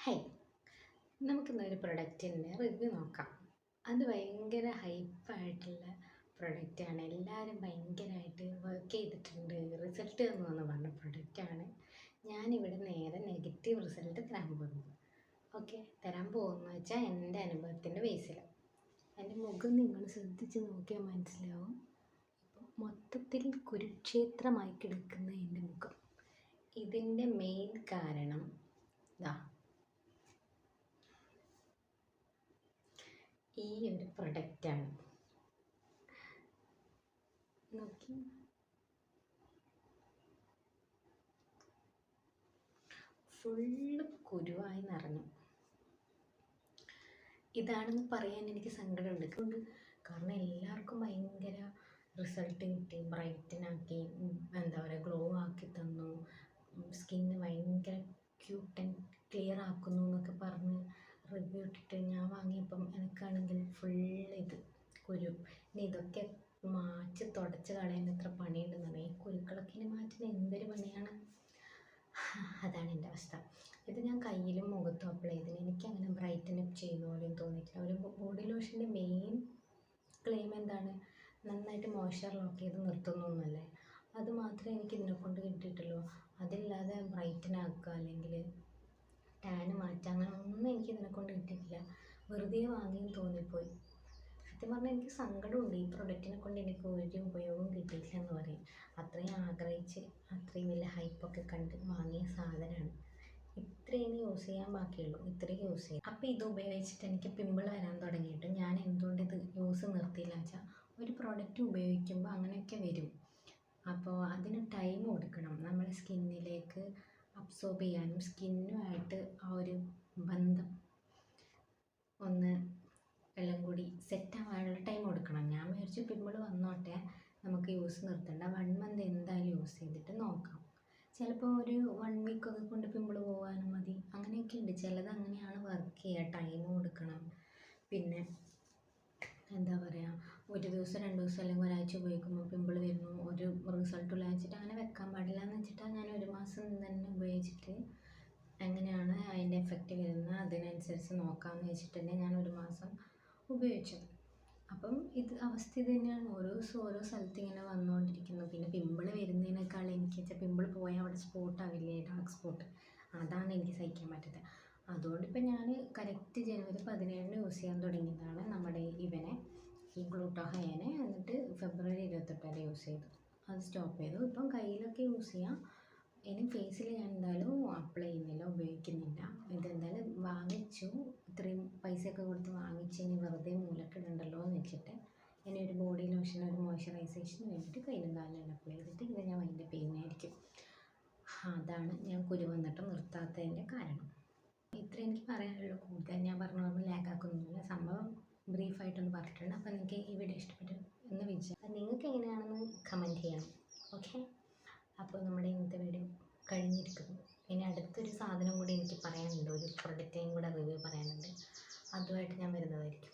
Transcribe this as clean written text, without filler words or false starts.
High, നമുക്കിന്നൊരു പ്രൊഡക്റ്റിൻ്റെ review നോക്കാം. അത് ഭയങ്കര ഹൈപ്പായിട്ടുള്ള പ്രൊഡക്റ്റാണ്. എല്ലാവരും ഭയങ്കരമായിട്ട് വർക്ക് ചെയ്തിട്ടുണ്ട്, റിസൾട്ട് തന്നു എന്ന് പറഞ്ഞ പ്രൊഡക്റ്റാണ്. ഞാനിവിടെ നേരെ നെഗറ്റീവ് റിസൾട്ട് തരാൻ പോകുന്നത്. തരാൻ പോകുന്നത് വെച്ചാൽ എൻ്റെ അനുഭവത്തിൻ്റെ ബേസിൽ. എൻ്റെ മുഖം നിങ്ങൾ ശ്രദ്ധിച്ച് നോക്കിയാൽ മനസ്സിലാവും. ഇപ്പോൾ മൊത്തത്തിൽ കുരുക്ഷേത്രമായി കിടക്കുന്ന എൻ്റെ മുഖം. ഇതിൻ്റെ മെയിൻ കാരണം ഈ ഒരു പ്രൊഡക്റ്റാണ്. നോക്കി, ഫുള്ള് കുരുവായി നിറഞ്ഞു. ഇതാണെന്ന് പറയാൻ എനിക്ക് സങ്കടമുണ്ട്. കാരണം എല്ലാവർക്കും ഭയങ്കര റിസൾട്ട് കിട്ടി, ബ്രൈറ്റനാക്കി, എന്താ പറയുക, ഗ്ലോ ആക്കി തന്നു, സ്കിന്ന് ഭയങ്കര ക്യൂട്ട് ആൻഡ് ക്ലിയർ ആക്കുന്നു എന്നൊക്കെ പറഞ്ഞ് റിവ്യൂ ഇട്ടിട്ട് ഞാൻ വാങ്ങിയപ്പം എനിക്കാണെങ്കിൽ ഫുള്ള് കുരു. ഇനി ഇതൊക്കെ മാറ്റി തുടച്ച് കളയാൻ എത്ര പണിയുണ്ടെന്ന് അറിയാം. ഈ കുരുക്കളൊക്കെ ഇനി മാറ്റുന്ന എന്തൊരു പണിയാണ്. അതാണ് എൻ്റെ അവസ്ഥ. ഇത് ഞാൻ കയ്യിലും മുഖത്തും അപ്ലൈ ചെയ്തത്. എനിക്കങ്ങനെ ബ്രൈറ്റൻ അപ്പ് ചെയ്യുന്ന പോലെയും തോന്നിയിട്ടില്ല. ഒരു ബോഡി ലോഷൻ്റെ മെയിൻ ക്ലെയിം എന്താണ്? നന്നായിട്ട് മോയ്സ്ചർ ലോക്ക് ചെയ്ത് നിർത്തുന്നു എന്നല്ലേ. അത് മാത്രമേ എനിക്ക് ഇതിനെക്കൊണ്ട് കിട്ടിയിട്ടുള്ളൂ. അതില്ലാതെ ബ്രൈറ്റൻ ആക്കുക അല്ലെങ്കിൽ ടാന് മാറ്റുക അങ്ങനെ ഒന്നും എനിക്ക് ഇതിനെക്കൊണ്ട് കിട്ടിയിട്ടില്ല. വെറുതെ വാങ്ങിയെന്ന് തോന്നിപ്പോയി. സത്യം പറഞ്ഞാൽ എനിക്ക് സങ്കടമുണ്ട്. ഈ പ്രൊഡക്റ്റിനെ കൊണ്ട് എനിക്ക് ഒരു ഉപയോഗവും കിട്ടിയില്ല എന്ന് പറയും. അത്രയും ആഗ്രഹിച്ച് അത്രയും വലിയ ഹൈപ്പൊക്കെ കണ്ട് വാങ്ങിയ സാധനമാണ്. ഇത്രയും യൂസ് ചെയ്യാൻ ബാക്കിയുള്ളൂ, ഇത്രയും യൂസ് ചെയ്യും. അപ്പോൾ ഇത് ഉപയോഗിച്ചിട്ട് എനിക്ക് പിമ്പിൾ വരാൻ തുടങ്ങിയിട്ട് ഞാൻ എന്തുകൊണ്ട് ഇത് യൂസ് നിർത്തിയില്ല വെച്ചാൽ, ഒരു പ്രൊഡക്റ്റ് ഉപയോഗിക്കുമ്പോൾ അങ്ങനെയൊക്കെ വരും. അപ്പോൾ അതിന് ടൈം കൊടുക്കണം. നമ്മുടെ സ്കിന്നിലേക്ക് അബ്സോർബ് ചെയ്യാനും സ്കിന്നുമായിട്ട് ആ ഒരു ബന്ധം ഒന്ന് എല്ലാം കൂടി സെറ്റ് ആവാനുള്ള ടൈം കൊടുക്കണം. ഞാൻ വിചാരിച്ചു പിമ്പിൾ വന്നോട്ടെ, നമുക്ക് യൂസ് നിർത്തണ്ട, 1 മന്ത് എന്തായാലും യൂസ് ചെയ്തിട്ട് നോക്കാം. ചിലപ്പോൾ ഒരു 1 വീക്കൊക്കെ കൊണ്ട് പിമ്പിൾ പോകാനും മതി. അങ്ങനെയൊക്കെ ഉണ്ട്. ചിലത് അങ്ങനെയാണ് വർക്ക് ചെയ്യുക. ടൈം കൊടുക്കണം. പിന്നെ എന്താ പറയുക, ഒരു ദിവസം 2 ദിവസം അല്ലെങ്കിൽ ഒരാഴ്ച ഉപയോഗിക്കുമ്പോൾ പിമ്പിൾ വരുന്നു, ഒരു റിസൾട്ടില്ല വെച്ചിട്ട് അങ്ങനെ വെക്കാൻ പാടില്ല എന്ന് വെച്ചിട്ടാണ് ഞാൻ 1 മാസം തന്നെ ഉപയോഗിച്ചിട്ട് എങ്ങനെയാണ് അതിൻ്റെ എഫക്റ്റ് വരുന്നത് അതിനനുസരിച്ച് നോക്കാമെന്ന് വെച്ചിട്ട് തന്നെ ഞാൻ 1 മാസം ഉപയോഗിച്ചത്. അപ്പം അവസ്ഥ ഇത് തന്നെയാണ്. ഓരോ ദിവസം ഓരോ സ്ഥലത്ത് ഇങ്ങനെ വന്നുകൊണ്ടിരിക്കുന്നു. പിന്നെ പിമ്പിൾ വരുന്നതിനേക്കാൾ എനിക്ക് വെച്ചാൽ പിമ്പിൾ പോയാൽ അവിടെ സ്പോട്ടാവില്ലേ, ഡാർക്ക് സ്പോട്ട്, അതാണ് എനിക്ക് സഹിക്കാൻ പറ്റാത്തത്. അതുകൊണ്ട് ഇപ്പം ഞാൻ കറക്റ്റ് ജനുവരി 17 യൂസ് ചെയ്യാൻ തുടങ്ങിയതാണ് നമ്മുടെ ഈ ഗ്ലൂട്ടാഹയനെ. എന്നിട്ട് ഫെബ്രുവരി 28 വരെ യൂസ് ചെയ്തു. അത് സ്റ്റോപ്പ് ചെയ്തു. ഇപ്പം കയ്യിലൊക്കെ യൂസ് ചെയ്യാം. ഇനി ഫേസിൽ ഞാൻ എന്തായാലും അപ്ലൈ ചെയ്യുന്നില്ല, ഉപയോഗിക്കുന്നില്ല. ഇതെന്തായാലും വാങ്ങിച്ചു, ഇത്രയും പൈസയൊക്കെ കൊടുത്ത് വാങ്ങിച്ച് ഇനി വെറുതെ മൂലക്കിടണ്ടല്ലോ എന്ന് വെച്ചിട്ട് ഇനി ഒരു ബോഡി ലോഷൻ, ഒരു മോയ്സ്ചറൈസേഷന് വേണ്ടിയിട്ട് കയ്യിലും കാലിലും അപ്ലൈ ചെയ്തിട്ട് ഇത് ഞാൻ അതിൻ്റെ പെയിനായിരിക്കും. അതാണ് ഞാൻ കുരു വന്നിട്ട് നിർത്താത്തതിൻ്റെ കാരണം. ഇത്ര എനിക്ക് പറയാനുള്ളൂ. കൂടുതൽ ഞാൻ പറഞ്ഞൊന്നും ലാഗാക്കൊന്നുമില്ല. സംഭവം ബ്രീഫായിട്ടൊന്ന് പറഞ്ഞിട്ടുണ്ട്. അപ്പോൾ നിങ്ങൾക്ക് ഈ വീഡിയോ ഇഷ്ടപ്പെട്ടു എന്ന് വിചാരിച്ചാൽ നിങ്ങൾക്ക് എങ്ങനെയാണെന്ന് കമൻറ്റ് ചെയ്യണം. അപ്പോൾ നമ്മുടെ ഇന്നത്തെ വീഡിയോ കഴിഞ്ഞിരിക്കുന്നു. ഇനി അടുത്തൊരു സാധനം കൂടി എനിക്ക് പറയാനുണ്ട്, ഒരു പ്രൊഡക്റ്റിനെയും കൂടെ റിവ്യൂ പറയാനുണ്ട്. അതുമായിട്ട് ഞാൻ വരുന്നതായിരിക്കും.